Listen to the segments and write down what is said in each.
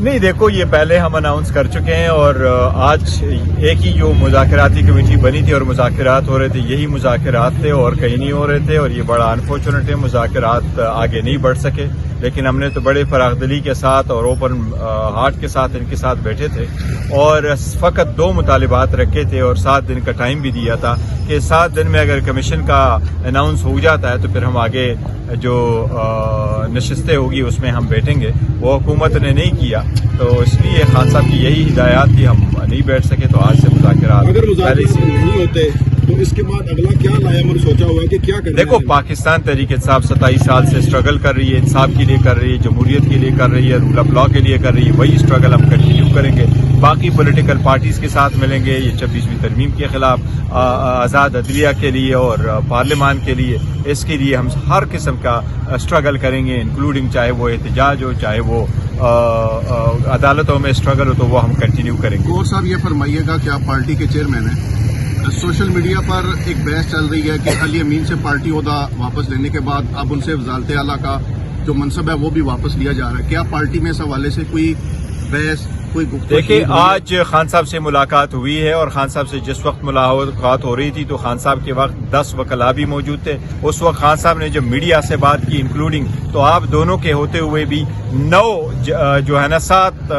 نہیں دیکھو یہ پہلے ہم اناؤنس کر چکے ہیں اور آج ایک ہی جو مذاکراتی کمیٹی بنی تھی اور مذاکرات ہو رہے تھے یہی مذاکرات تھے اور کہیں نہیں ہو رہے تھے اور یہ بڑا انفارچونیٹ ہے مذاکرات آگے نہیں بڑھ سکے لیکن ہم نے تو بڑے فراخ دلی کے ساتھ اور اوپن ہارٹ کے ساتھ ان کے ساتھ بیٹھے تھے اور فقط 2 مطالبات رکھے تھے اور 7 دن کا ٹائم بھی دیا تھا کہ 7 دن میں اگر کمیشن کا اناؤنس ہو جاتا ہے تو پھر ہم آگے جو نشستیں ہوگی اس میں ہم بیٹھیں گے. وہ حکومت نے نہیں کیا تو اس لیے خان صاحب کی یہی ہدایات تھی, ہم نہیں بیٹھ سکے تو آج سے مذاکرات اگر نہیں ہوتے تو اس کے بعد اگلا کیا لایا اور سوچا ہوا ہے کہ کیا کرنا ہے؟ دیکھو پاکستان تحریک انصاف 27 سال سے اسٹرگل کر رہی ہے, انصاف کے لیے کر رہی ہے, جمہوریت کے لیے کر رہی ہے, رول آف لا کے لیے کر رہی ہے. وہی اسٹرگل ہم کنٹینیو کریں گے. باقی پولیٹیکل پارٹیز کے ساتھ ملیں گے یہ 26ویں ترمیم کے خلاف, آزاد عدلیہ کے لیے اور پارلیمان کے لیے. اس کے لیے ہم ہر قسم کا اسٹرگل کریں گے انکلوڈنگ چاہے وہ احتجاج ہو چاہے وہ عدالتوں میں اسٹرگل ہو تو وہ ہم کنٹینیو کریں گے. اور صاحب یہ فرمائیے گا کہ آپ پارٹی کے چیئرمین ہیں, سوشل میڈیا پر ایک بحث چل رہی ہے کہ علی امین سے پارٹی عہدہ واپس لینے کے بعد اب ان سے وزارت اعلیٰ کا جو منصب ہے وہ بھی واپس لیا جا رہا ہے. کیا پارٹی میں اس حوالے سے کوئی بحث کوئی گفتگو؟ دیکھیں آج خان صاحب سے ملاقات ہوئی ہے اور خان صاحب سے جس وقت ملاقات ہو رہی تھی تو خان صاحب کے وقت 10 وکلاء بھی موجود تھے. اس وقت خان صاحب نے جب میڈیا سے بات کی انکلوڈنگ تو آپ دونوں کے ہوتے ہوئے بھی 9 جو ہے نا 7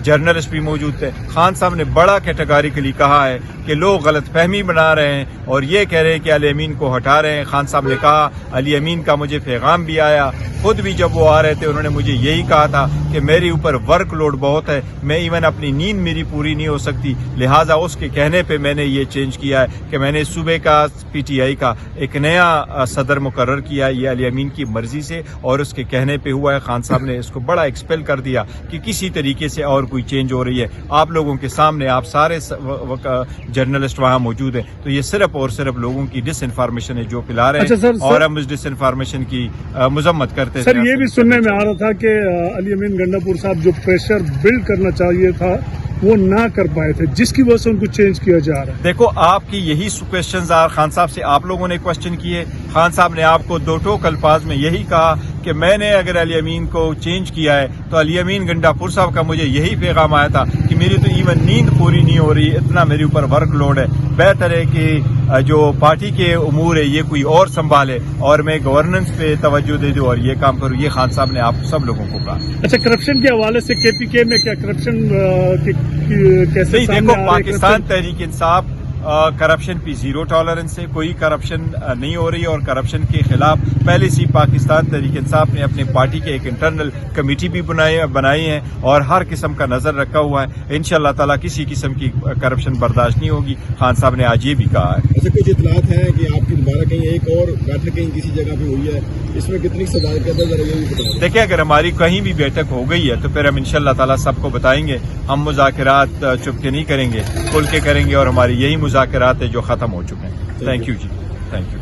جرنلسٹ بھی موجود تھے. خان صاحب نے بڑا کیٹیگوریکلی کہا ہے کہ لوگ غلط فہمی بنا رہے ہیں اور یہ کہہ رہے ہیں کہ علی امین کو ہٹا رہے ہیں. خان صاحب نے کہا علی امین کا مجھے پیغام بھی آیا, خود بھی جب وہ آ رہے تھے انہوں نے مجھے یہی کہا تھا کہ میرے اوپر ورک لوڈ بہت ہے, میں ایون اپنی نیند میری پوری نہیں ہو سکتی, لہٰذا اس کے کہنے پہ میں نے یہ چینج کیا ہے کہ میں نے صوبے کا پی ٹی آئی کا ایک نیا صدر مقرر کیا. یہ علی امین کی مرضی سے اور اس کے کہنے پہ ہوا ہے. خان صاحب نے اس کو بڑا ایکسپیل کر دیا کہ کسی طریقے سے اور کوئی چینج ہو رہی ہے. آپ لوگوں کے سامنے آپ سارے جرنلسٹ وہاں موجود ہیں تو یہ صرف اور صرف لوگوں کی ڈس انفارمیشن ہے جو پلا رہے ہیں اور ہم اس ڈس انفارمیشن کی مذمت کرتے ہیں. سر یہ بھی سننے میں آ رہا تھا کہ علی امین گنڈا پور صاحب جو پریشر بلڈ کرنا چاہیے تھا وہ نہ کر پائے تھے جس کی وجہ سے ان کو چینج کیا جا رہا ہے. دیکھو آپ کی یہی کوشچنز خان صاحب سے آپ لوگوں نے کوشچن کیے. خان صاحب نے آپ کو 2 ٹوک الفاظ میں یہی کہا کہ میں نے اگر علی امین کو چینج کیا ہے تو علی امین گنڈا پور صاحب کا مجھے یہی پیغام آیا تھا کہ میری تو ایون نیند پوری نہیں ہو رہی, اتنا میرے اوپر ورک لوڈ ہے, بہتر ہے کہ جو پارٹی کے امور ہے یہ کوئی اور سنبھالے اور میں گورننس پہ توجہ دے دوں اور یہ کام کروں. یہ خان صاحب نے آپ سب لوگوں کو کہا. اچھا کرپشن کے حوالے سے کے پی کے میں کیا کرپشن کیسے دیکھو پاکستان تحریک انصاف کرپشن پہ 0 ٹالرنس ہے, کوئی کرپشن نہیں ہو رہی اور کرپشن کے خلاف پہلے سے پاکستان تحریک انصاف نے اپنے پارٹی کے ایک انٹرنل کمیٹی بھی بنائی ہے اور ہر قسم کا نظر رکھا ہوا ہے. انشاءاللہ تعالیٰ کسی قسم کی کرپشن برداشت نہیں ہوگی. خان صاحب نے آج یہ بھی کہا ہے. ایسے کچھ اطلاعات ہیں کہ آپ کی دوبارہ کہیں ایک اور بیٹھک کہیں کسی جگہ پہ ہوئی ہے, اس میں کتنی صداقت ہے ذرا یہ بھی بتائیں. دیکھیں اگر ہماری کہیں بھی بیٹھک ہو گئی ہے تو پھر ہم انشاءاللہ تعالیٰ سب کو بتائیں گے. ہم مذاکرات چپ کے نہیں کریں گے, کھل کے کریں گے اور ہماری یہی مذاکرات ہے جو ختم ہو چکے ہیں. تھینک یو جی, تھینک یو.